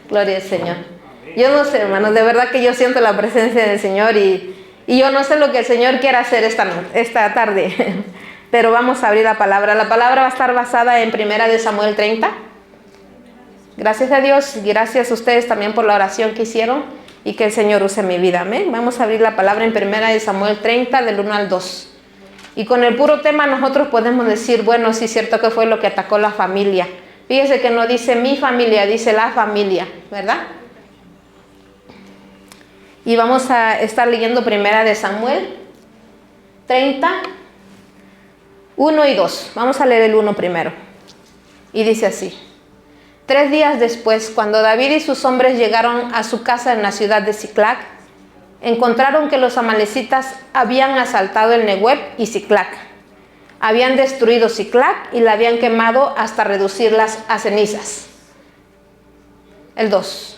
Gloria al Señor. Yo no sé, hermanos, de verdad que yo siento la presencia del Señor y yo no sé lo que el Señor quiere hacer esta tarde. Pero vamos a abrir la palabra. La palabra va a estar basada en 1 Samuel 30. Gracias a Dios y gracias a ustedes también por la oración que hicieron y que el Señor use mi vida. Amén. Vamos a abrir la palabra en 1 Samuel 30 del 1 al 2. Y con el puro tema nosotros podemos decir, bueno, sí es cierto que fue lo que atacó la familia. Fíjese que no dice mi familia, dice la familia, ¿verdad? Y vamos a estar leyendo 1 Samuel 30, 1 y 2. Vamos a leer el 1 primero. Y dice así. 3 días después, cuando David y sus hombres llegaron a su casa en la ciudad de Siclac, encontraron que los amalecitas habían asaltado el Negueb y Siclac. Habían destruido Siclac y la habían quemado hasta reducirlas a cenizas. El 2.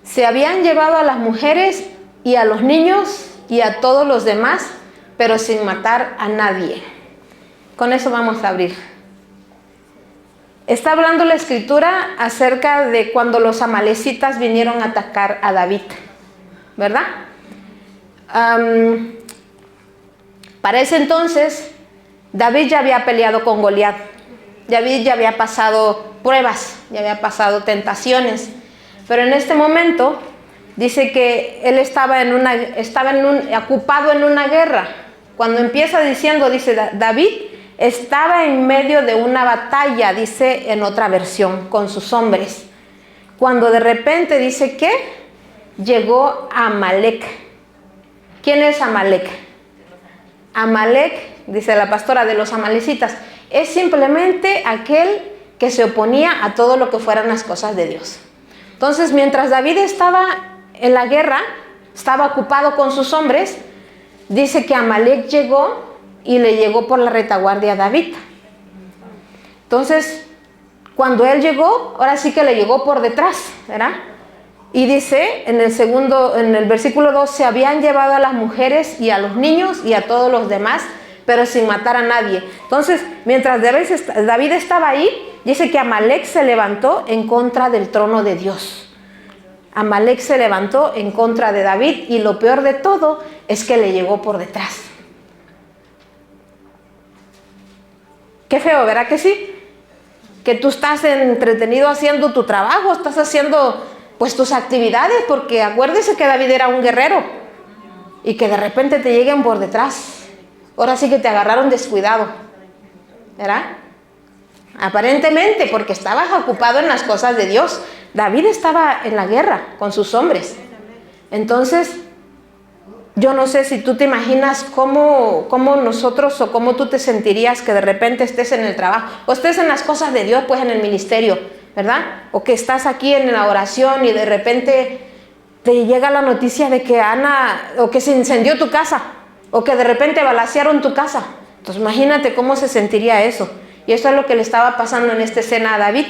Se habían llevado a las mujeres y a los niños y a todos los demás, pero sin matar a nadie. Con eso vamos a abrir. Está hablando la escritura acerca de cuando los amalecitas vinieron a atacar a David, ¿verdad? Para ese entonces, David ya había peleado con Goliat. David ya había pasado pruebas, ya había pasado tentaciones. Pero en este momento dice que él estaba ocupado en una guerra. Cuando empieza diciendo, dice David, estaba en medio de una batalla, dice en otra versión, con sus hombres. Cuando de repente dice que llegó Amalek. ¿Quién es Amalek? Amalek, dice la pastora, de los amalecitas, es simplemente aquel que se oponía a todo lo que fueran las cosas de Dios. Entonces, mientras David estaba en la guerra, estaba ocupado con sus hombres, dice que Amalek llegó y le llegó por la retaguardia a David. Entonces, cuando él llegó, ahora sí que le llegó por detrás, ¿verdad? Y dice en el versículo 2, se habían llevado a las mujeres y a los niños y a todos los demás, pero sin matar a nadie. Entonces, mientras David estaba ahí, dice que Amalek se levantó en contra del trono de Dios. Amalek se levantó en contra de David y lo peor de todo es que le llegó por detrás. Qué feo, ¿verdad que sí? Que tú estás entretenido haciendo tu trabajo, estás haciendo pues tus actividades, porque acuérdese que David era un guerrero y que de repente te lleguen por detrás. Ahora sí que te agarraron descuidado, ¿verdad? Aparentemente, porque estabas ocupado en las cosas de Dios. David estaba en la guerra con sus hombres. Entonces, yo no sé si tú te imaginas cómo nosotros o cómo tú te sentirías que de repente estés en el trabajo o estés en las cosas de Dios, pues en el ministerio, ¿verdad? O que estás aquí en la oración y de repente te llega la noticia de que o que se incendió tu casa, o que de repente balacearon tu casa. Entonces, imagínate cómo se sentiría eso. Y eso es lo que le estaba pasando en esta escena a David.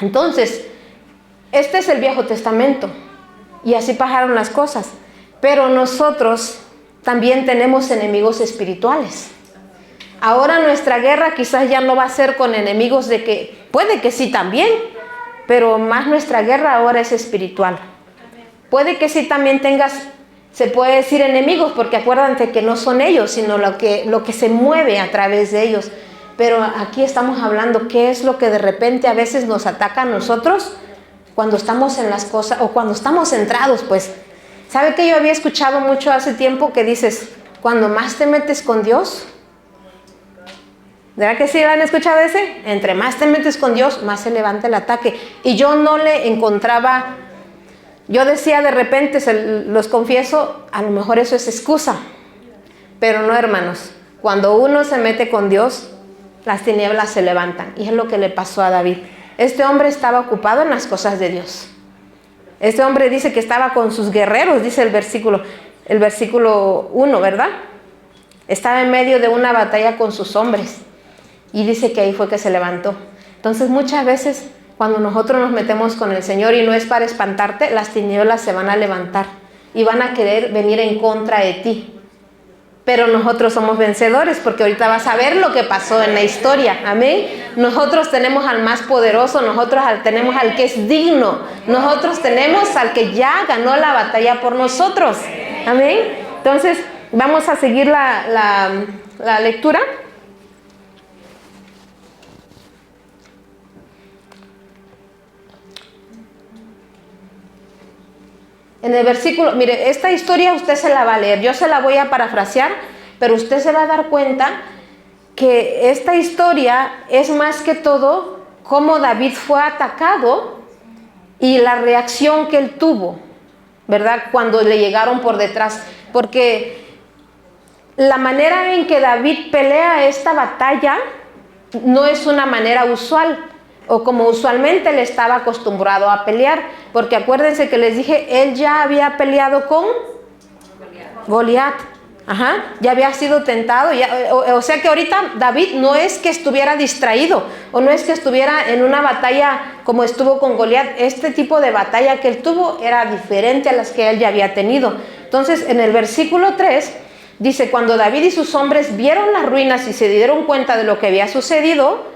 Entonces, este es el Viejo Testamento. Y así pasaron las cosas. Pero nosotros también tenemos enemigos espirituales. Ahora nuestra guerra quizás ya no va a ser con enemigos puede que sí también, pero más nuestra guerra ahora es espiritual. Puede que sí también se puede decir enemigos, porque acuérdate que no son ellos, sino lo que se mueve a través de ellos. Pero aquí estamos hablando qué es lo que de repente a veces nos ataca a nosotros cuando estamos en las cosas o cuando estamos centrados, pues. ¿Sabe que yo había escuchado mucho hace tiempo que dices, cuando más te metes con Dios? ¿Verdad que sí han escuchado ese? Entre más te metes con Dios, más se levanta el ataque. Y yo no le encontraba, yo decía de repente, los confieso, a lo mejor eso es excusa. Pero no, hermanos, cuando uno se mete con Dios, las tinieblas se levantan. Y es lo que le pasó a David. Este hombre estaba ocupado en las cosas de Dios. Este hombre dice que estaba con sus guerreros, dice el versículo 1, ¿verdad? Estaba en medio de una batalla con sus hombres. Y dice que ahí fue que se levantó. Entonces muchas veces cuando nosotros nos metemos con el Señor, y no es para espantarte, las tinieblas se van a levantar y van a querer venir en contra de ti. pero nosotros somos vencedores, porque ahorita vas a ver lo que pasó en la historia. Amén. Nosotros tenemos al más poderoso, nosotros tenemos al que es digno, nosotros tenemos al que ya ganó la batalla por nosotros. Amén. Entonces vamos a seguir la lectura. En el versículo, mire, esta historia usted se la va a leer, yo se la voy a parafrasear, pero usted se va a dar cuenta que esta historia es más que todo cómo David fue atacado y la reacción que él tuvo, ¿verdad? Cuando le llegaron por detrás, porque la manera en que David pelea esta batalla no es una manera usual, o como usualmente él estaba acostumbrado a pelear, porque acuérdense que les dije, él ya había peleado con Goliat. Ya había sido tentado, o sea que ahorita David no es que estuviera distraído, o no es que estuviera en una batalla como estuvo con Goliat. Este tipo de batalla que él tuvo era diferente a las que él ya había tenido. Entonces en el versículo 3 dice, cuando David y sus hombres vieron las ruinas y se dieron cuenta de lo que había sucedido,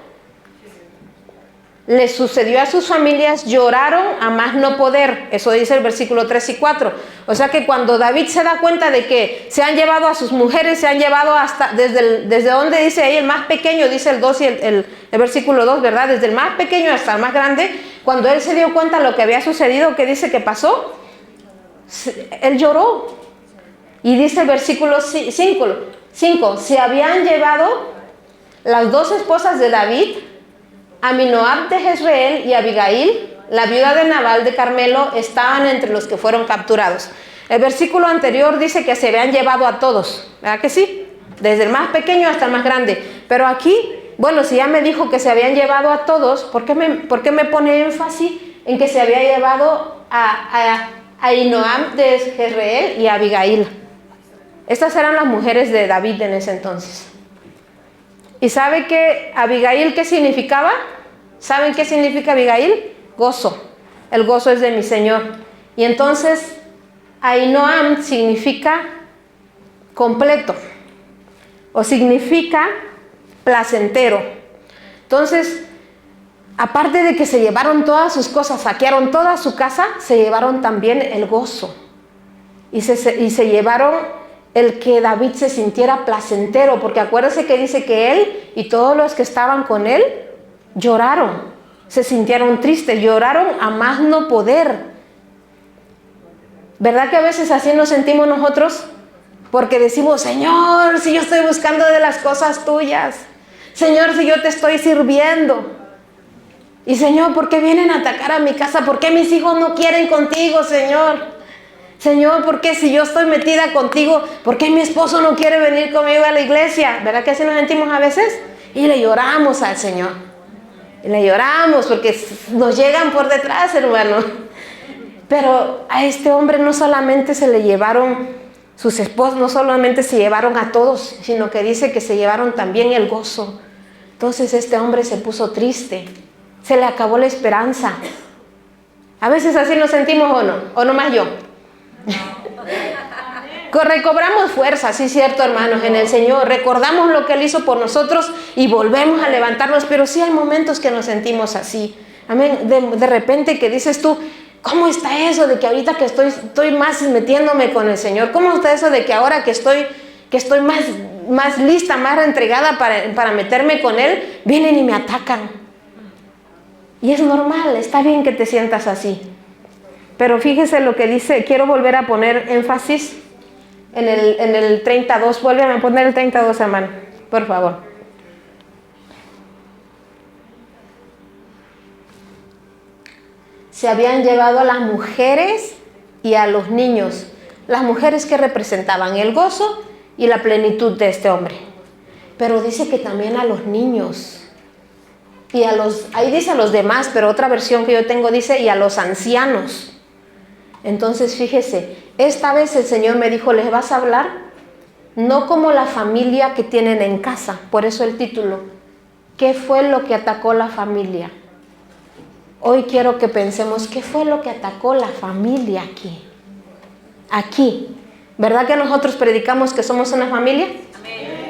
les sucedió a sus familias, lloraron a más no poder. Eso dice el versículo 3 y 4. O sea que cuando David se da cuenta de que se han llevado a sus mujeres, se han llevado hasta, desde donde dice ahí el más pequeño, dice el 2 y el versículo 2, ¿verdad? Desde el más pequeño hasta el más grande, cuando él se dio cuenta de lo que había sucedido, ¿qué dice que pasó? Él lloró. Y dice el versículo 5, se habían llevado las dos esposas de David, Aminoab de Jezreel y Abigail, la viuda de Nabal de Carmelo, estaban entre los que fueron capturados. El versículo anterior dice que se habían llevado a todos, ¿verdad que sí? Desde el más pequeño hasta el más grande. Pero aquí, bueno, si ya me dijo que se habían llevado a todos, ¿por qué me pone énfasis en que se había llevado a Ahinoam de Jezreel y a Abigail? Estas eran las mujeres de David en ese entonces. ¿Y sabe qué Abigail qué significaba? ¿Saben qué significa Abigail? Gozo. El gozo es de mi Señor. Y entonces Ahinoam significa completo o significa placentero. Entonces, aparte de que se llevaron todas sus cosas, saquearon toda su casa, se llevaron también el gozo. Y se llevaron el que David se sintiera placentero, porque acuérdense que dice que él y todos los que estaban con él lloraron, se sintieron tristes, lloraron a más no poder. ¿Verdad que a veces así nos sentimos nosotros? Porque decimos, Señor, si yo estoy buscando de las cosas tuyas, Señor, si yo te estoy sirviendo, y Señor, ¿por qué vienen a atacar a mi casa? ¿Por qué mis hijos no quieren contigo, Señor? Señor, ¿por qué si yo estoy metida contigo, por qué mi esposo no quiere venir conmigo a la iglesia? ¿Verdad que así nos sentimos a veces? Y le lloramos al Señor. Y le lloramos porque nos llegan por detrás, hermano. Pero a este hombre no solamente se le llevaron sus esposos, no solamente se llevaron a todos, sino que dice que se llevaron también el gozo. Entonces este hombre se puso triste, se le acabó la esperanza. A veces así nos sentimos, o no más yo. Recobramos fuerza, sí, cierto, hermanos, en el Señor. Recordamos lo que Él hizo por nosotros y volvemos a levantarnos, pero sí hay momentos que nos sentimos así. Amén. De repente que dices tú, ¿cómo está eso de que ahorita que estoy más metiéndome con el Señor? ¿Cómo está eso de que ahora que estoy más lista, más entregada para meterme con Él, vienen y me atacan? Y es normal, está bien que te sientas así. Pero fíjese lo que dice, quiero volver a poner énfasis en el 32. Vuélveme a poner el 32, hermano, por favor. Se habían llevado a las mujeres y a los niños. Las mujeres que representaban el gozo y la plenitud de este hombre. Pero dice que también a los niños. Y ahí dice a los demás, pero otra versión que yo tengo dice, y a los ancianos. Entonces, fíjese, esta vez el Señor me dijo, les vas a hablar no como la familia que tienen en casa. Por eso el título, ¿qué fue lo que atacó la familia? Hoy quiero que pensemos, ¿qué fue lo que atacó la familia aquí? Aquí. ¿Verdad que nosotros predicamos que somos una familia?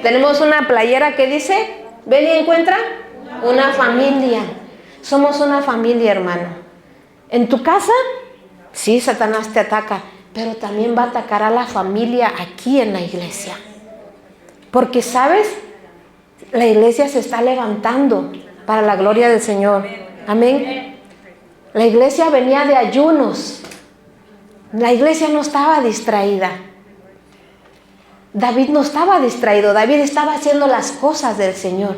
Tenemos una playera que dice, ven y encuentra una familia. Somos una familia, hermano. En tu casa, sí, Satanás te ataca, pero también va a atacar a la familia aquí en la iglesia. Porque, ¿sabes? La iglesia se está levantando para la gloria del Señor. Amén. La iglesia venía de ayunos. La iglesia no estaba distraída. David no estaba distraído. David estaba haciendo las cosas del Señor.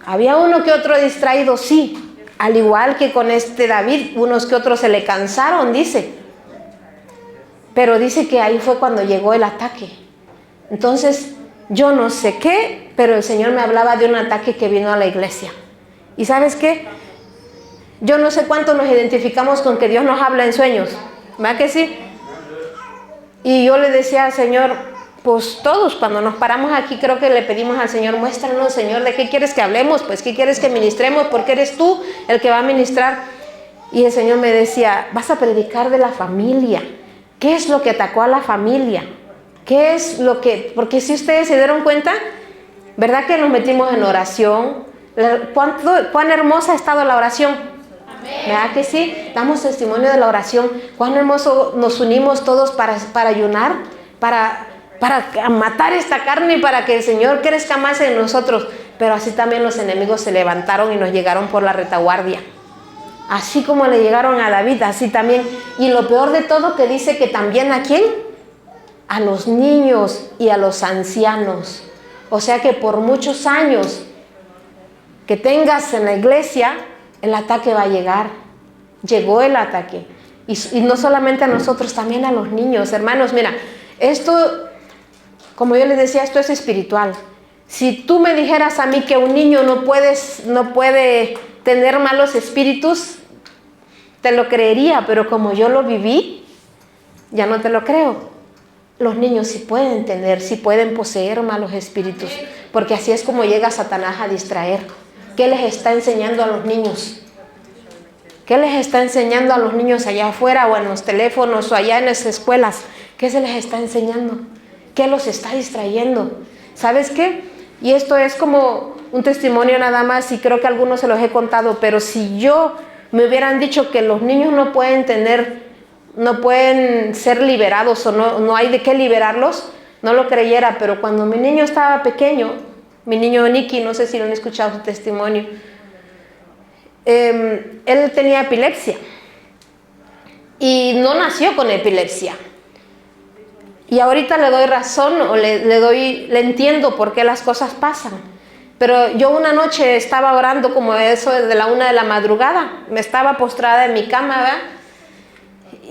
Había uno que otro distraído, sí. Al igual que con este David, unos que otros se le cansaron, dice. Pero dice que ahí fue cuando llegó el ataque. Entonces, yo no sé qué, pero el Señor me hablaba de un ataque que vino a la iglesia. ¿Y sabes qué? Yo no sé cuánto nos identificamos con que Dios nos habla en sueños. ¿Verdad que sí? Y yo le decía al Señor, pues todos cuando nos paramos aquí creo que le pedimos al Señor, muéstranos, Señor, ¿de qué quieres que hablemos? Pues ¿qué quieres que ministremos? Porque eres tú el que va a ministrar. Y el Señor me decía, vas a predicar de la familia. ¿Qué es lo que atacó a la familia? ¿Qué es lo que...? Porque si ustedes se dieron cuenta, ¿verdad que nos metimos en oración? ¿Cuán hermosa ha estado la oración? ¿Verdad que sí? Damos testimonio de la oración. Cuán hermoso nos unimos todos para ayunar, para matar esta carne y para que el Señor crezca más en nosotros. Pero así también los enemigos se levantaron y nos llegaron por la retaguardia. Así como le llegaron a David, así también. Y lo peor de todo que dice que también ¿a quién? A los niños y a los ancianos. O sea que por muchos años que tengas en la iglesia, el ataque va a llegar. Llegó el ataque. Y no solamente a nosotros, también a los niños. Hermanos, mira, esto, como yo les decía, esto es espiritual. Si tú me dijeras a mí que un niño no puede tener malos espíritus, te lo creería, pero como yo lo viví, ya no te lo creo. Los niños sí pueden tener, sí pueden poseer malos espíritus, porque así es como llega Satanás a distraer. ¿Qué les está enseñando a los niños? ¿Qué les está enseñando a los niños allá afuera o en los teléfonos o allá en las escuelas? ¿Qué se les está enseñando? ¿Qué los está distrayendo? ¿Sabes qué? Y esto es como un testimonio nada más y creo que a algunos se los he contado, pero si yo me hubieran dicho que los niños no pueden ser liberados o no hay de qué liberarlos, no lo creyera. Pero cuando mi niño estaba pequeño, mi niño Nicky, no sé si lo han escuchado su testimonio, él tenía epilepsia y no nació con epilepsia. Y ahorita le doy razón o le entiendo por qué las cosas pasan. Pero yo una noche estaba orando como eso de la 1 de la madrugada. Me estaba postrada en mi cama, ¿verdad?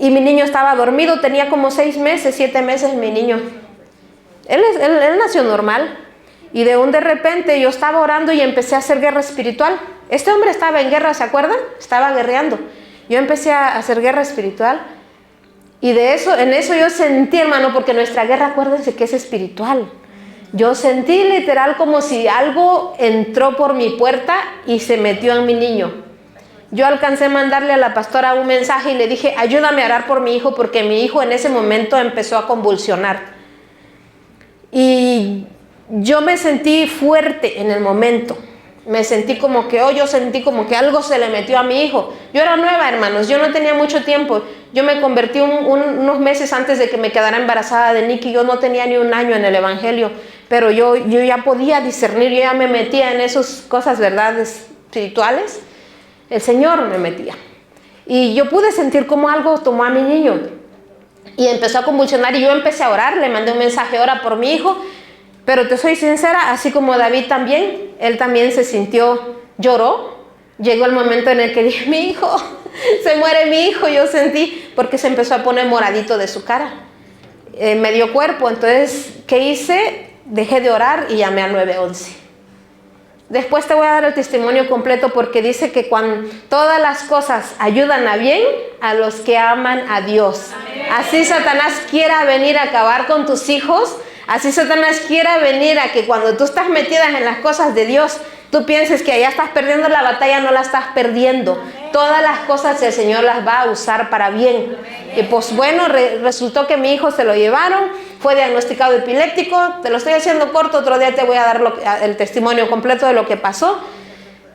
Y mi niño estaba dormido, tenía como 6 meses, 7 meses mi niño. Él nació normal. Y de repente yo estaba orando y empecé a hacer guerra espiritual. Este hombre estaba en guerra, ¿se acuerdan? Estaba guerreando. Yo empecé a hacer guerra espiritual. Y en eso yo sentí, hermano, porque nuestra guerra, acuérdense que es espiritual. Yo sentí literal como si algo entró por mi puerta y se metió en mi niño. Yo alcancé a mandarle a la pastora un mensaje y le dije, ayúdame a orar por mi hijo, porque mi hijo en ese momento empezó a convulsionar. Y yo me sentí fuerte en el momento. Me sentí como que, yo sentí como que algo se le metió a mi hijo. Yo era nueva, hermanos, yo no tenía mucho tiempo. Yo me convertí unos meses antes de que me quedara embarazada de Nicky. Yo no tenía ni un año en el evangelio, pero yo ya podía discernir, yo ya me metía en esas cosas, verdades espirituales. El Señor me metía. Y yo pude sentir como algo tomó a mi niño y empezó a convulsionar y yo empecé a orar, le mandé un mensaje, ora por mi hijo. Pero te soy sincera, así como David también, él también se sintió, lloró. Llegó el momento en el que dije, mi hijo, se muere mi hijo. Yo sentí, porque se empezó a poner moradito de su cara, medio cuerpo. Entonces, ¿qué hice? Dejé de orar y llamé al 911. Después te voy a dar el testimonio completo, porque dice que cuando todas las cosas ayudan a bien a los que aman a Dios. Así Satanás quiera venir a acabar con tus hijos. Así Satanás quiera venir a que cuando tú estás metida en las cosas de Dios, tú pienses que allá estás perdiendo la batalla. No la estás perdiendo. Todas las cosas el Señor las va a usar para bien. Y pues bueno, resultó que mi hijo se lo llevaron, fue diagnosticado epiléptico. Te lo estoy haciendo corto, otro día te voy a dar el testimonio completo de lo que pasó.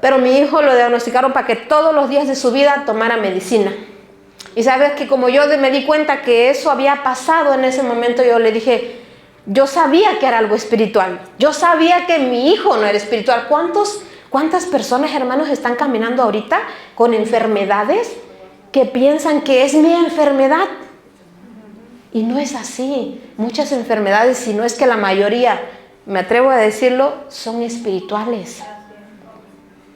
Pero mi hijo lo diagnosticaron para que todos los días de su vida tomara medicina. Y sabes que como yo me di cuenta que eso había pasado en ese momento, yo le dije, yo sabía que era algo espiritual. Yo sabía que mi hijo no era espiritual. ¿Cuántas personas, hermanos, están caminando ahorita con enfermedades que piensan que es mi enfermedad? Y no es así. Muchas enfermedades, si no es que la mayoría, me atrevo a decirlo, son espirituales.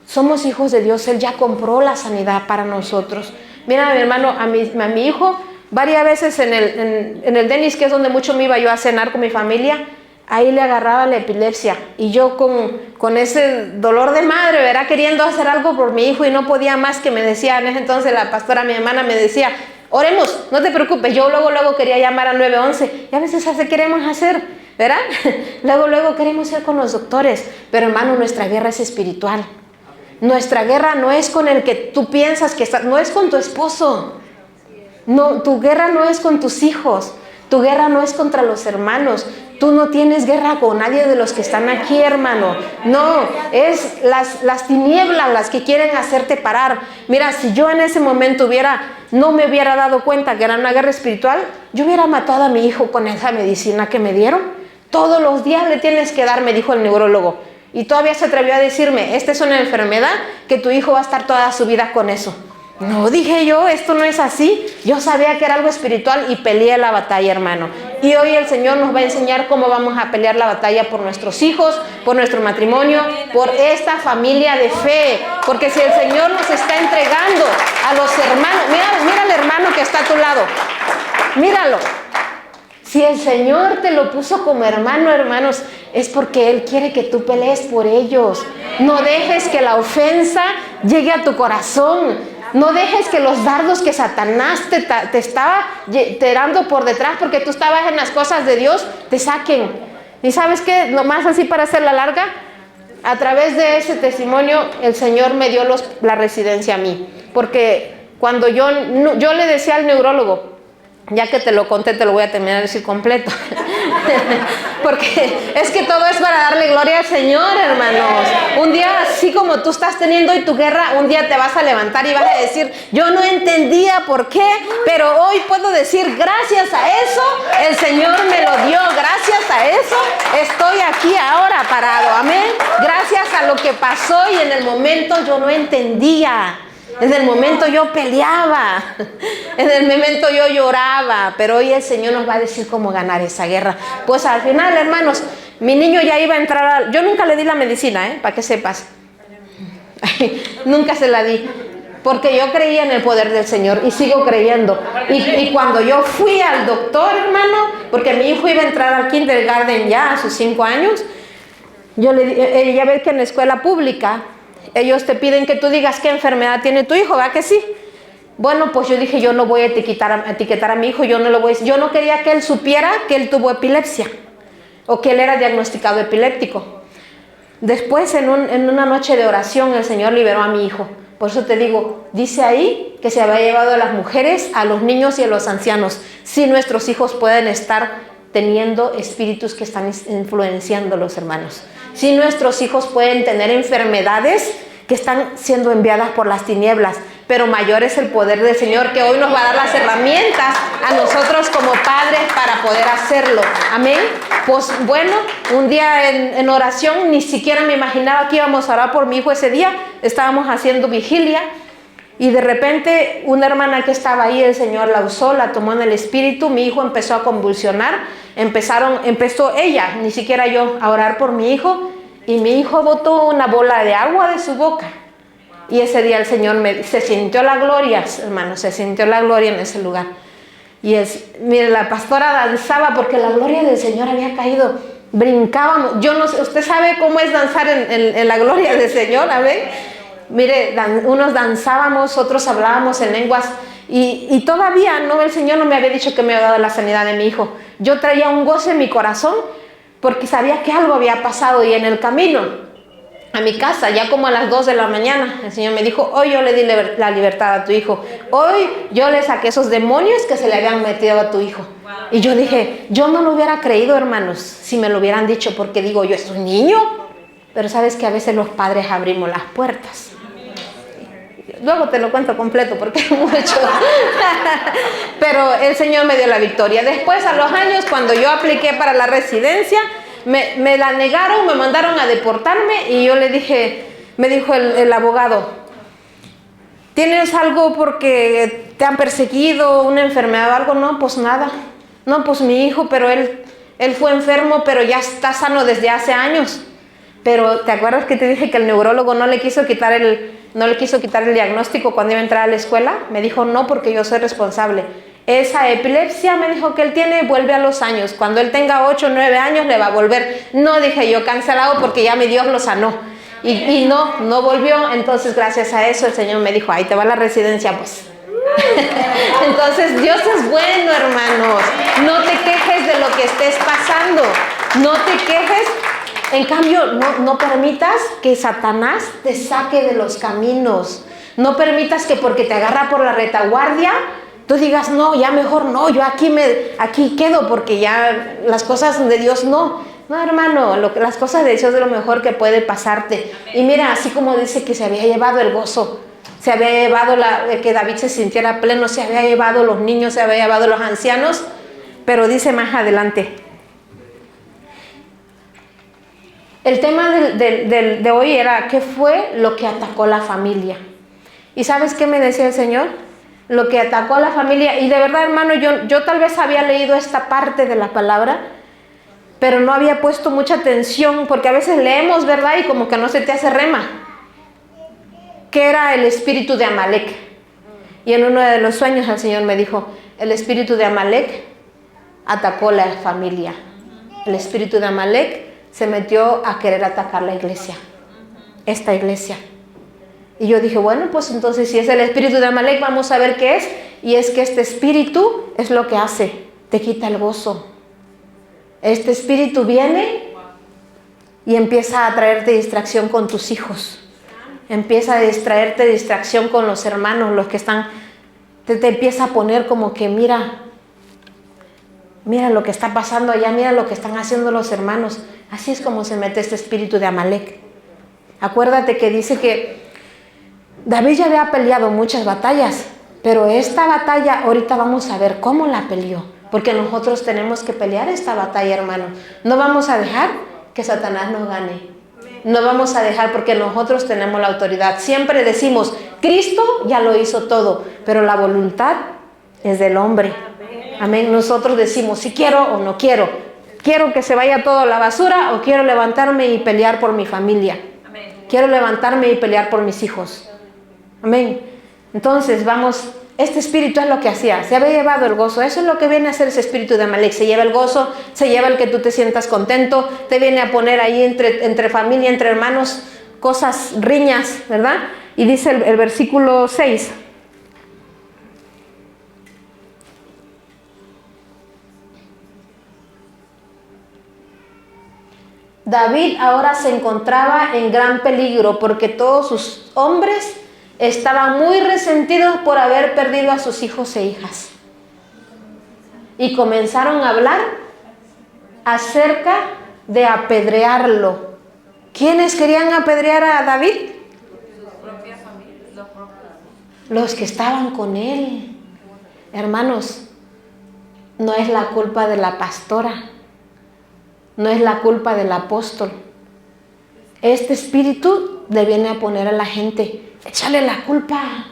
Somos hijos de Dios. Él ya compró la sanidad para nosotros. Mira, mi hermano, a mi hijo, varias veces en el Denis, que es donde mucho me iba yo a cenar con mi familia, ahí le agarraba la epilepsia. Y yo con ese dolor de madre, ¿verdad? Queriendo hacer algo por mi hijo y no podía más, que me decía, en ese entonces la pastora, mi hermana, me decía, oremos, no te preocupes. Yo luego quería llamar al 911. Y a veces así queremos hacer, ¿verdad? Luego queremos ir con los doctores. Pero hermano, nuestra guerra es espiritual. Nuestra guerra no es con el que tú piensas que está, no es con tu esposo. No, tu guerra no es con tus hijos. Tu guerra no es contra los hermanos. Tú no tienes guerra con nadie de los que están aquí, hermano. No, es las tinieblas las que quieren hacerte parar. Mira, si yo en ese momento no me hubiera dado cuenta que era una guerra espiritual, yo hubiera matado a mi hijo con esa medicina que me dieron. Todos los días le tienes que dar, me dijo el neurólogo. Y todavía se atrevió a decirme, esta es una enfermedad que tu hijo va a estar toda su vida con eso. No, dije yo, esto no es así. Yo sabía que era algo espiritual y peleé la batalla, hermano. Y hoy el Señor nos va a enseñar cómo vamos a pelear la batalla por nuestros hijos, por nuestro matrimonio, por esta familia de fe. Porque si el Señor nos está entregando a los hermanos, mira al hermano que está a tu lado, míralo. Si el Señor te lo puso como hermano, hermanos, es porque Él quiere que tú pelees por ellos. No dejes que la ofensa llegue a tu corazón. No dejes que los dardos que Satanás te estaba tirando por detrás porque tú estabas en las cosas de Dios, te saquen. ¿Y sabes qué? Nomás así para hacerla larga, a través de ese testimonio el Señor me dio la residencia a mí. Porque cuando yo le decía al neurólogo, ya que te lo conté, te lo voy a terminar de decir completo. Porque es que todo es para darle gloria al Señor, hermanos. Un día, así como tú estás teniendo hoy tu guerra, un día te vas a levantar y vas a decir, yo no entendía por qué, pero hoy puedo decir, gracias a eso, el Señor me lo dio. Gracias a eso, estoy aquí ahora parado. Amén. Gracias a lo que pasó y en el momento yo no entendía. En el momento yo peleaba, en el momento yo lloraba, pero hoy el Señor nos va a decir cómo ganar esa guerra. Pues al final, hermanos, mi niño ya iba a entrar yo nunca le di la medicina, para que sepas. Nunca se la di, porque yo creía en el poder del Señor y sigo creyendo. Y cuando yo fui al doctor, hermano, porque mi hijo iba a entrar al kindergarten ya a sus 5 años, yo le dije, ya ves que en la escuela pública, ellos te piden que tú digas qué enfermedad tiene tu hijo, ¿verdad que sí? Bueno, pues yo dije, yo no voy a etiquetar a mi hijo, yo no quería que él supiera que él tuvo epilepsia o que él era diagnosticado epiléptico. Después, en una noche de oración, el Señor liberó a mi hijo. Por eso te digo, dice ahí que se había llevado a las mujeres, a los niños y a los ancianos. Si nuestros hijos pueden estar teniendo espíritus que están influenciando a los hermanos. Si nuestros hijos pueden tener enfermedades que están siendo enviadas por las tinieblas, pero mayor es el poder del Señor, que hoy nos va a dar las herramientas a nosotros como padres para poder hacerlo. Amén. Pues bueno, un día en oración, ni siquiera me imaginaba que íbamos a orar por mi hijo ese día. Estábamos haciendo vigilia y de repente una hermana que estaba ahí, el Señor la usó, la tomó en el espíritu. Mi hijo empezó a convulsionar. Empezó ella, ni siquiera yo, a orar por mi hijo, y mi hijo botó una bola de agua de su boca. Y ese día el Señor se sintió la gloria, hermanos, se sintió la gloria en ese lugar. Y mire, la pastora danzaba porque la gloria del Señor había caído. Brincábamos. Yo no sé, usted sabe cómo es danzar en la gloria del Señor, a ver. Mire, unos danzábamos, otros hablábamos en lenguas. Y todavía el Señor no me había dicho que me había dado la sanidad de mi hijo. Yo traía un gozo en mi corazón porque sabía que algo había pasado, y en el camino a mi casa, ya como a las 2 de la mañana. El Señor me dijo, hoy yo le di la libertad a tu hijo. Hoy yo le saqué esos demonios que se le habían metido a tu hijo. Y yo dije, yo no lo hubiera creído, hermanos, si me lo hubieran dicho, porque digo, yo soy un niño. Pero sabes que a veces los padres abrimos las puertas. Luego te lo cuento completo porque es mucho. Pero el Señor me dio la victoria. Después, a los años, cuando yo apliqué para la residencia, me la negaron, me mandaron a deportarme y yo le dije, me dijo el abogado, ¿tienes algo porque te han perseguido, una enfermedad o algo? No, pues nada. No, pues mi hijo, pero él fue enfermo, pero ya está sano desde hace años. Pero ¿te acuerdas que te dije que el neurólogo no le quiso quitar el diagnóstico cuando iba a entrar a la escuela? Me dijo, no, porque yo soy responsable. Esa epilepsia, me dijo, que él tiene, vuelve a los años. Cuando él tenga 8 o 9 años le va a volver. No, dije yo, cancelado, porque ya mi Dios lo sanó. Y no volvió. Entonces, gracias a eso, el Señor me dijo, ahí te va la residencia, pues. Entonces, Dios es bueno, hermanos. No te quejes de lo que estés pasando. No te quejes. En cambio, no permitas que Satanás te saque de los caminos. No permitas que porque te agarra por la retaguardia, tú digas, no, ya mejor no, yo aquí quedo porque ya las cosas de Dios no. No, hermano, las cosas de Dios es lo mejor que puede pasarte. Y mira, así como dice que se había llevado el gozo, se había llevado que David se sintiera pleno, se había llevado los niños, se había llevado los ancianos, pero dice más adelante. El tema de hoy era, ¿qué fue lo que atacó la familia? ¿Y sabes qué me decía el Señor? Lo que atacó a la familia. Y de verdad, hermano, yo tal vez había leído esta parte de la palabra, pero no había puesto mucha atención, porque a veces leemos, ¿verdad? Y como que no se te hace rema. ¿Qué era el espíritu de Amalek? Y en uno de los sueños el Señor me dijo, el espíritu de Amalek atacó la familia. El espíritu de Amalek se metió a querer atacar la iglesia, esta iglesia. Y yo dije, bueno, pues entonces si es el espíritu de Amalek, vamos a ver qué es. Y es que este espíritu es lo que hace, te quita el gozo. Este espíritu viene y empieza a traerte distracción con tus hijos. Empieza a traerte distracción con los hermanos, los que están, te empieza a poner como que mira lo que está pasando allá, mira lo que están haciendo los hermanos. Así es como se mete este espíritu de Amalek. Acuérdate que dice que David ya había peleado muchas batallas, pero esta batalla ahorita vamos a ver cómo la peleó, porque nosotros tenemos que pelear esta batalla, hermano. No vamos a dejar que Satanás nos gane. No vamos a dejar, porque nosotros tenemos la autoridad. Siempre decimos, Cristo ya lo hizo todo, pero la voluntad es del hombre. Amén. Nosotros decimos si quiero o no quiero. Quiero que se vaya todo a la basura o quiero levantarme y pelear por mi familia. Amén. Quiero levantarme y pelear por mis hijos. Amén. Entonces vamos, este espíritu es lo que hacía, se había llevado el gozo. Eso es lo que viene a hacer ese espíritu de Amalek. Se lleva el gozo, se lleva el que tú te sientas contento, te viene a poner ahí entre familia, entre hermanos, cosas, riñas, ¿verdad? Y dice el versículo 6. David ahora se encontraba en gran peligro porque todos sus hombres estaban muy resentidos por haber perdido a sus hijos e hijas. Y comenzaron a hablar acerca de apedrearlo. ¿Quiénes querían apedrear a David? Los que estaban con él. Hermanos, no es la culpa de la pastora. No es la culpa del apóstol. Este espíritu le viene a poner a la gente, échale la culpa.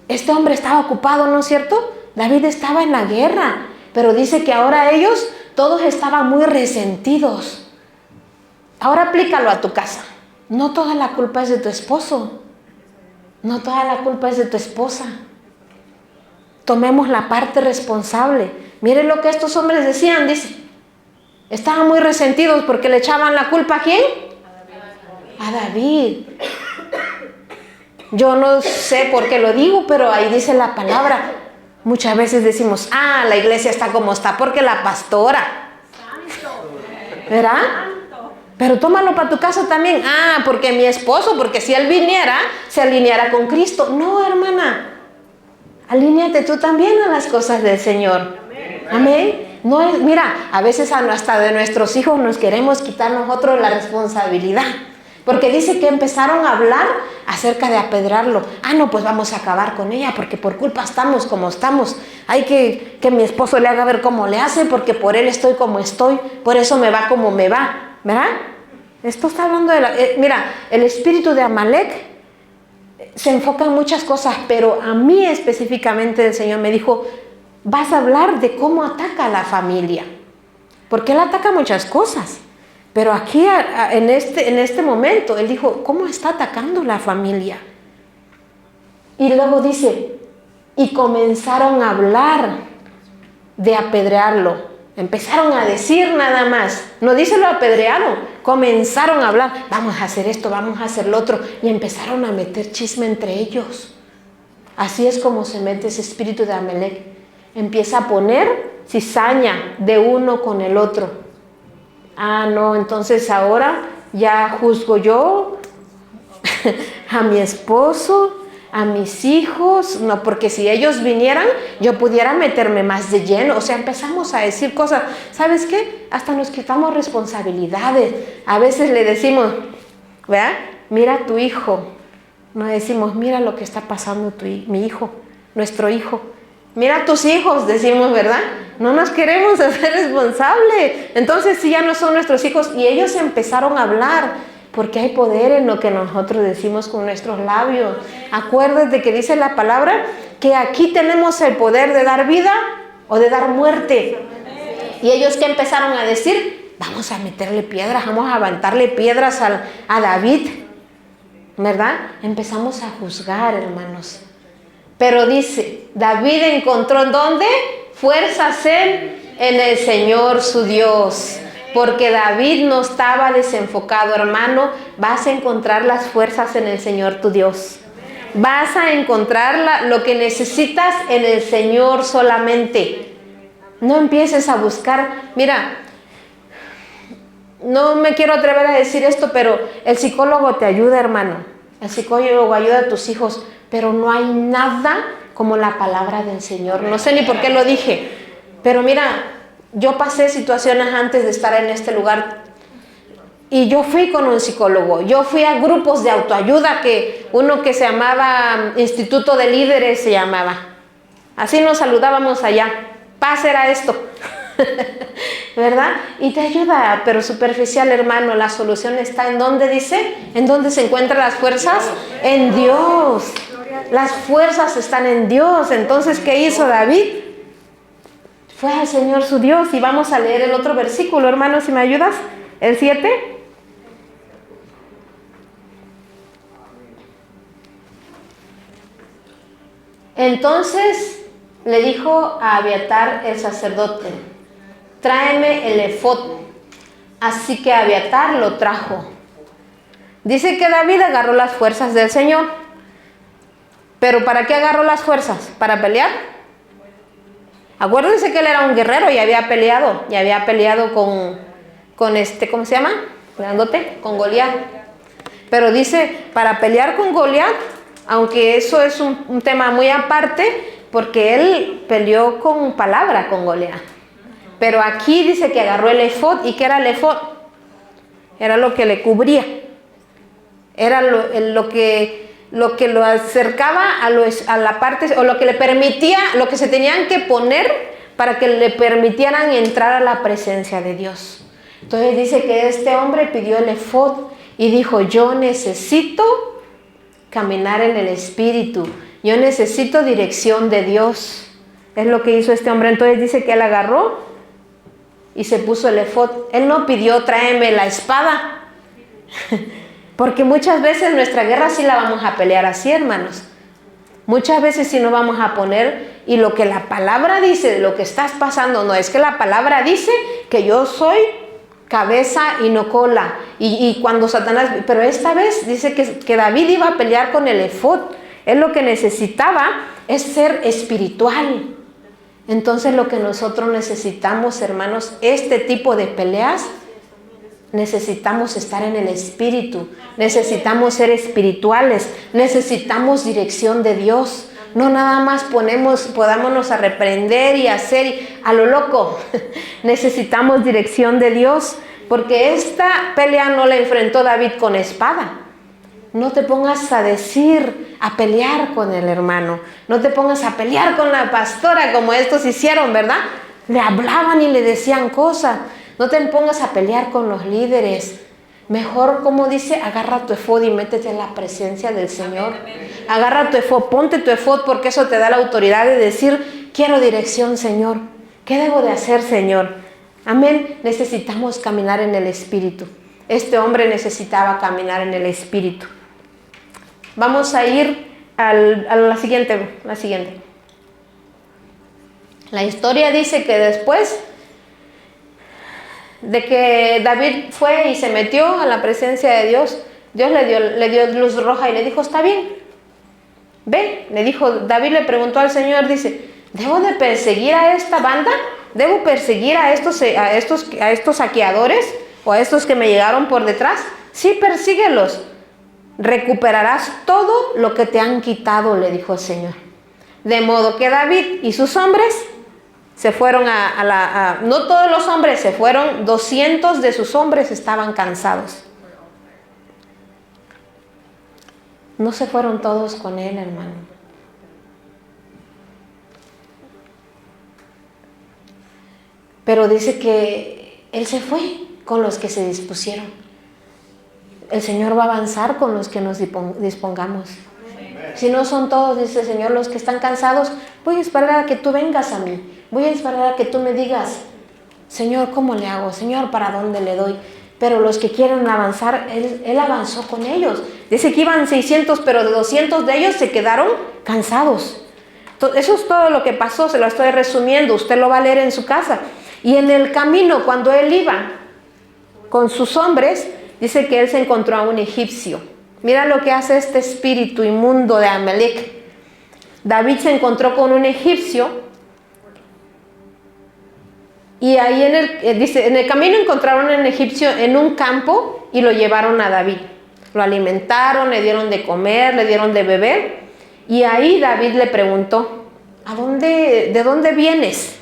Este hombre estaba ocupado, ¿no es cierto? David estaba en la guerra, pero dice que ahora ellos todos estaban muy resentidos. Ahora aplícalo a tu casa. No toda la culpa es de tu esposo. No toda la culpa es de tu esposa. Tomemos la parte responsable. Miren lo que estos hombres decían, dice. Estaban muy resentidos porque le echaban la culpa ¿a quién? A David. Yo no sé por qué lo digo, pero ahí dice la palabra. Muchas veces decimos, la iglesia está como está porque la pastora. ¿Verdad? Pero tómalo para tu casa también. Ah, porque mi esposo, porque si él viniera, se alineara con Cristo. No, hermana. Alíñate tú también a las cosas del Señor. Amén. No es, mira, a veces hasta de nuestros hijos nos queremos quitar nosotros la responsabilidad. Porque dice que empezaron a hablar acerca de apedrearlo. Ah, no, pues vamos a acabar con ella porque por culpa estamos como estamos. Hay que mi esposo le haga ver cómo le hace porque por él estoy como estoy. Por eso me va como me va. ¿Verdad? Esto está hablando de mira, el espíritu de Amalek se enfoca en muchas cosas, pero a mí específicamente el Señor me dijo, vas a hablar de cómo ataca a la familia. Porque él ataca muchas cosas. Pero aquí, en este momento, él dijo, ¿cómo está atacando la familia? Y luego dice, y comenzaron a hablar de apedrearlo. Empezaron a decir nada más. No dice lo apedrearon, comenzaron a hablar. Vamos a hacer esto, vamos a hacer lo otro. Y empezaron a meter chisme entre ellos. Así es como se mete ese espíritu de Amalek. Empieza a poner cizaña de uno con el otro. Ah, no, entonces ahora ya juzgo yo a mi esposo, a mis hijos, no, porque si ellos vinieran, yo pudiera meterme más de lleno. O sea, empezamos a decir cosas, ¿sabes qué? Hasta nos quitamos responsabilidades. A veces le decimos, ¿verdad? Mira a tu hijo. No decimos, mira lo que está pasando mi hijo, nuestro hijo. Mira a tus hijos, decimos, ¿verdad? No nos queremos hacer responsables. Entonces, si ya no son nuestros hijos, y ellos empezaron a hablar, porque hay poder en lo que nosotros decimos con nuestros labios. Acuérdate que dice la palabra que aquí tenemos el poder de dar vida o de dar muerte. Y ellos que empezaron a decir, vamos a meterle piedras, vamos a aventarle piedras a David, ¿verdad? Empezamos a juzgar, hermanos. Pero dice, David encontró ¿dónde? Fuerzas en el Señor su Dios. Porque David no estaba desenfocado, hermano. Vas a encontrar las fuerzas en el Señor tu Dios. Vas a encontrar lo que necesitas en el Señor solamente. No empieces a buscar. Mira, no me quiero atrever a decir esto, pero el psicólogo te ayuda, hermano. El psicólogo ayuda a tus hijos. Pero no hay nada como la palabra del Señor. No sé ni por qué lo dije. Pero mira, yo pasé situaciones antes de estar en este lugar. Y yo fui con un psicólogo. Yo fui a grupos de autoayuda, uno que se llamaba Instituto de Líderes se llamaba. Así nos saludábamos allá. Paz era esto. ¿Verdad? Y te ayuda, pero superficial, hermano. La solución está en ¿dónde dice? ¿En dónde se encuentran las fuerzas? En Dios. Las fuerzas están en Dios. Entonces, ¿qué hizo David? Fue al Señor su Dios. Y vamos a leer el otro versículo, hermano, si me ayudas. El 7. Entonces le dijo a Abiatar el sacerdote, tráeme el efod. Así que Abiatar lo trajo. Dice que David agarró las fuerzas del Señor. ¿Pero para qué agarró las fuerzas? ¿Para pelear? Acuérdense que él era un guerrero y había peleado. Y había peleado con ¿cómo se llama? Con Goliat. Pero dice, para pelear con Goliat, aunque eso es un tema muy aparte, porque él peleó con palabra con Goliat. Pero aquí dice que agarró el efod. ¿Y qué era el efod? Era lo que le cubría. Era lo que lo acercaba a la parte, o lo que le permitía, lo que se tenían que poner para que le permitieran entrar a la presencia de Dios. Entonces dice que este hombre pidió el efod y dijo, yo necesito caminar en el Espíritu, yo necesito dirección de Dios. Es lo que hizo este hombre. Entonces dice que él agarró y se puso el efod. Él no pidió, tráeme la espada. Porque muchas veces nuestra guerra sí la vamos a pelear así, hermanos. Muchas veces sí nos vamos a poner, y lo que la palabra dice de lo que estás pasando, no es que la palabra dice que yo soy cabeza y no cola. Y cuando Satanás, pero esta vez dice que David iba a pelear con el efod. Él lo que necesitaba es ser espiritual. Entonces lo que nosotros necesitamos, hermanos, este tipo de peleas, necesitamos estar en el Espíritu, necesitamos ser espirituales, necesitamos dirección de Dios. No nada más podámonos a reprender y hacer a lo loco. Necesitamos dirección de Dios, porque esta pelea no la enfrentó David con espada. No te pongas a pelear con el hermano. No te pongas a pelear con la pastora como estos hicieron, ¿verdad? Le hablaban y le decían cosas. No te pongas a pelear con los líderes. Mejor, como dice, agarra tu efod y métete en la presencia del Señor. Agarra tu efod, ponte tu efod, porque eso te da la autoridad de decir, quiero dirección, Señor. ¿Qué debo de hacer, Señor? Amén. Necesitamos caminar en el Espíritu. Este hombre necesitaba caminar en el Espíritu. Vamos a ir a la siguiente. La historia dice que después de que David fue y se metió a la presencia de Dios, Dios le dio luz roja y le dijo, está bien, ve. Le dijo, David le preguntó al Señor, dice, ¿debo de perseguir a esta banda? ¿Debo perseguir a estos saqueadores o a estos que me llegaron por detrás? Sí, persíguelos. Recuperarás todo lo que te han quitado, le dijo el Señor. De modo que David y sus hombres se fueron no todos los hombres se fueron, 200 de sus hombres estaban cansados. No se fueron todos con él, hermano. Pero dice que él se fue con los que se dispusieron. El Señor va a avanzar con los que nos dispongamos. Si no son todos, dice el Señor, los que están cansados, voy a esperar a que tú vengas a mí. Voy a esperar a que tú me digas, Señor, ¿cómo le hago? Señor, ¿para dónde le doy? Pero los que quieren avanzar, Él avanzó con ellos. Dice que iban 600, pero de 200 de ellos se quedaron cansados. Eso es todo lo que pasó, se lo estoy resumiendo. Usted lo va a leer en su casa. Y en el camino, cuando él iba con sus hombres, dice que él se encontró a un egipcio. Mira lo que hace este espíritu inmundo de Amalek. David se encontró con un egipcio. Y ahí en el camino encontraron a un egipcio en un campo y lo llevaron a David. Lo alimentaron, le dieron de comer, le dieron de beber. Y ahí David le preguntó, ¿de dónde vienes?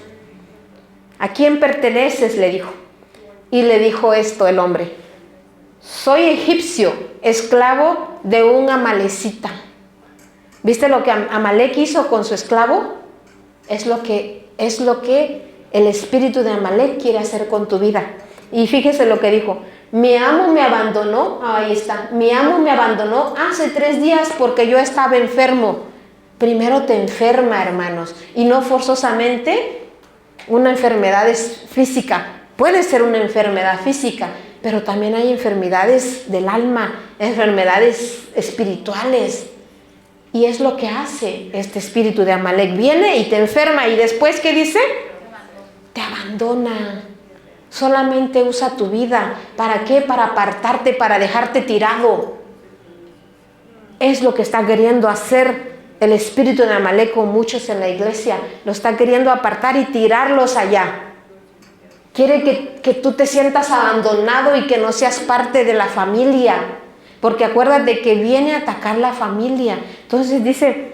¿A quién perteneces?, le dijo. Y le dijo esto el hombre, soy egipcio, esclavo de un amalecita. ¿Viste lo que Amalek hizo con su esclavo? Es lo que el espíritu de Amalek quiere hacer con tu vida. Y fíjese lo que dijo, mi amo me abandonó, ahí está, mi amo me abandonó hace 3 días porque yo estaba enfermo. Primero te enferma, hermanos, y no forzosamente una enfermedad es física. Puede ser una enfermedad física, pero también hay enfermedades del alma, enfermedades espirituales. Y es lo que hace este espíritu de Amalek. Viene y te enferma y después, ¿qué dice? Te abandona. Solamente usa tu vida. ¿Para qué? Para apartarte, para dejarte tirado. Es lo que está queriendo hacer el espíritu de Amalek con muchos en la iglesia. Lo está queriendo apartar y tirarlos allá. Quiere que tú te sientas abandonado y que no seas parte de la familia. Porque acuérdate que viene a atacar la familia. Entonces dice,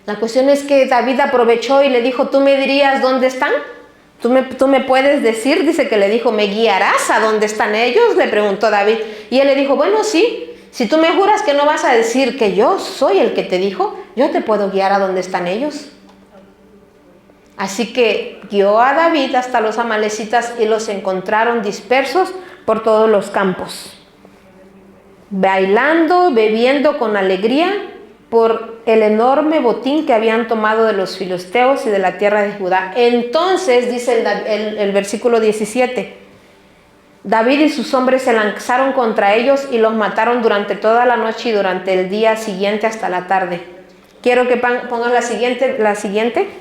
la cuestión es que David aprovechó y le dijo, ¿tú me dirías dónde están? ¿Tú me puedes decir? Dice que le dijo, ¿me guiarás a dónde están ellos? Le preguntó David. Y él le dijo, bueno, sí. Si tú me juras que no vas a decir que yo soy el que te dijo, yo te puedo guiar a dónde están ellos. Así que guió a David hasta los amalecitas y los encontraron dispersos por todos los campos, bailando, bebiendo con alegría por el enorme botín que habían tomado de los filisteos y de la tierra de Judá. Entonces, dice el versículo 17, David y sus hombres se lanzaron contra ellos y los mataron durante toda la noche y durante el día siguiente hasta la tarde. Quiero que pongan la siguiente.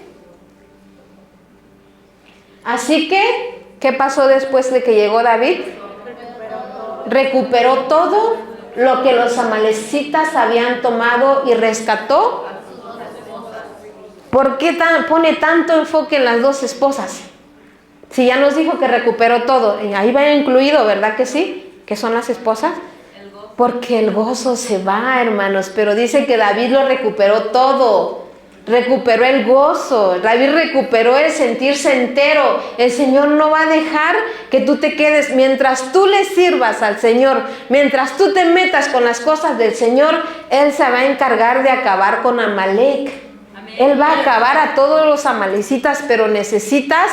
Así que, ¿qué pasó después de que llegó David? Recuperó todo lo que los amalecitas habían tomado y rescató. ¿Por qué pone tanto enfoque en las 2 esposas? Si ya nos dijo que recuperó todo, ahí va incluido, ¿verdad que sí? ¿Qué son las esposas? Porque el gozo se va, hermanos, pero dice que David lo recuperó todo. Recuperó el gozo, David recuperó el sentirse entero. El Señor no va a dejar que tú te quedes. Mientras tú le sirvas al Señor, mientras tú te metas con las cosas del Señor, Él se va a encargar de acabar con Amalek. Amén. Él va a acabar a todos los amalecitas, pero necesitas,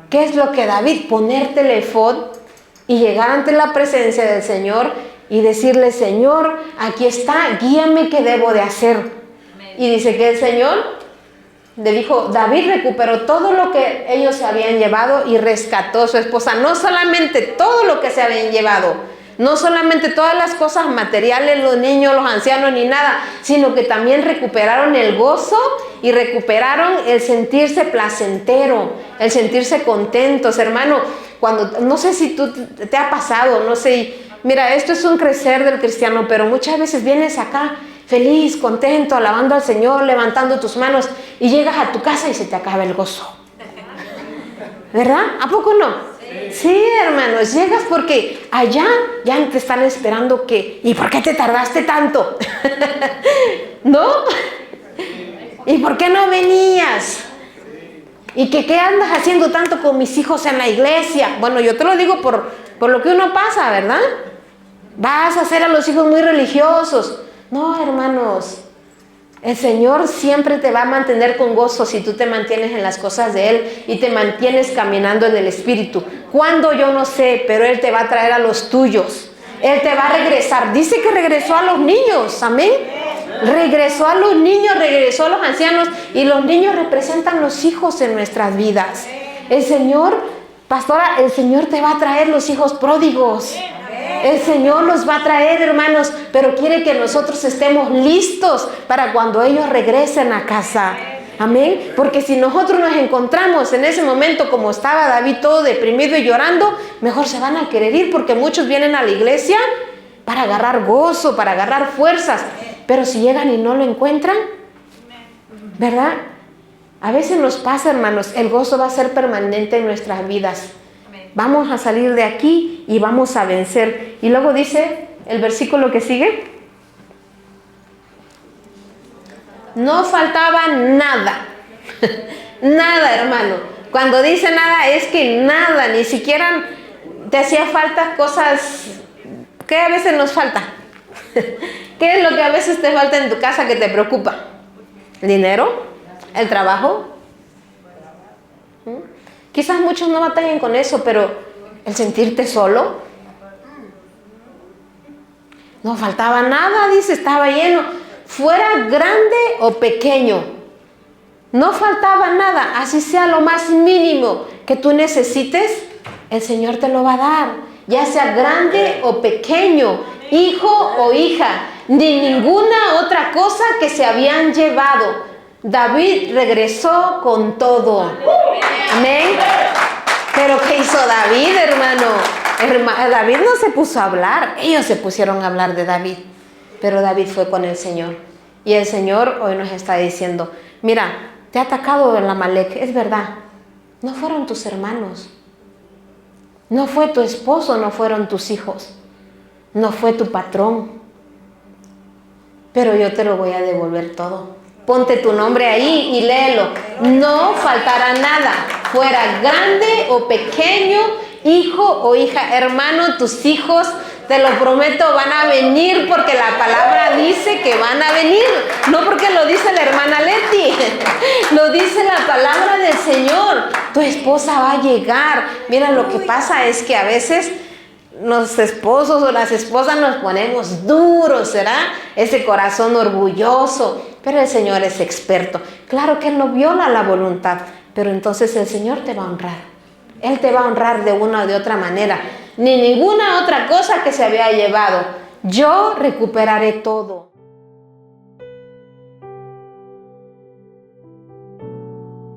¿qué es lo que David? Ponerte el efod y llegar ante la presencia del Señor y decirle: Señor, aquí está, guíame qué debo de hacer. Y dice que el Señor le dijo, David recuperó todo lo que ellos se habían llevado y rescató a su esposa. No solamente todo lo que se habían llevado, no solamente todas las cosas materiales, los niños, los ancianos, ni nada, sino que también recuperaron el gozo y recuperaron el sentirse placentero, el sentirse contentos. Hermano, cuando, no sé si tú te ha pasado, no sé, mira, esto es un crecer del cristiano, pero muchas veces vienes acá feliz, contento, alabando al Señor, levantando tus manos, y llegas a tu casa y se te acaba el gozo. ¿Verdad? ¿A poco no? Sí, hermanos, llegas porque allá ya te están esperando que, ¿y por qué te tardaste tanto? ¿No? ¿Y por qué no venías? ¿Y qué andas haciendo tanto con mis hijos en la iglesia? Bueno, yo te lo digo por lo que uno pasa, ¿verdad? Vas a hacer a los hijos muy religiosos. No, hermanos, el Señor siempre te va a mantener con gozo si tú te mantienes en las cosas de Él y te mantienes caminando en el Espíritu. ¿Cuándo? Yo no sé, pero Él te va a traer a los tuyos. Él te va a regresar. Dice que regresó a los niños, amén. Regresó a los niños, regresó a los ancianos, y los niños representan los hijos en nuestras vidas. El Señor, pastora, el Señor te va a traer los hijos pródigos. El Señor los va a traer, hermanos, pero quiere que nosotros estemos listos para cuando ellos regresen a casa. Amén. Porque si nosotros nos encontramos en ese momento como estaba David, todo deprimido y llorando, mejor se van a querer ir, porque muchos vienen a la iglesia para agarrar gozo, para agarrar fuerzas. Pero si llegan y no lo encuentran, ¿verdad? A veces nos pasa, hermanos, el gozo va a ser permanente en nuestras vidas. Vamos a salir de aquí y vamos a vencer. Y luego dice el versículo que sigue: no faltaba nada. Nada, hermano. Cuando dice nada, es que nada, ni siquiera te hacía falta cosas. ¿Qué a veces nos falta? ¿Qué es lo que a veces te falta en tu casa que te preocupa? ¿El dinero? ¿El trabajo? Quizás muchos no batallen con eso, pero el sentirte solo. No faltaba nada, dice, estaba lleno. Fuera grande o pequeño, no faltaba nada, así sea lo más mínimo que tú necesites, el Señor te lo va a dar. Ya sea grande o pequeño, hijo o hija, ni ninguna otra cosa que se habían llevado. David regresó con todo. Amén. Pero ¿qué hizo David, hermano? David no se puso a hablar. Ellos se pusieron a hablar de David. Pero David fue con el Señor. Y el Señor hoy nos está diciendo: mira, te ha atacado el Amalek. Es verdad. No fueron tus hermanos. No fue tu esposo, no fueron tus hijos. No fue tu patrón. Pero yo te lo voy a devolver todo. Ponte tu nombre ahí y léelo. No faltará nada, fuera grande o pequeño, hijo o hija. Hermano, tus hijos, te lo prometo, van a venir, porque la palabra dice que van a venir. No porque lo dice la hermana Leti, lo dice la palabra del Señor. Tu esposa va a llegar. Mira, lo que pasa es que a veces los esposos o las esposas nos ponemos duros, ¿será? Ese corazón orgulloso. Pero el Señor es experto. Claro que Él no viola la voluntad, pero entonces el Señor te va a honrar. Él te va a honrar de una o de otra manera. Ni ninguna otra cosa que se había llevado. Yo recuperaré todo.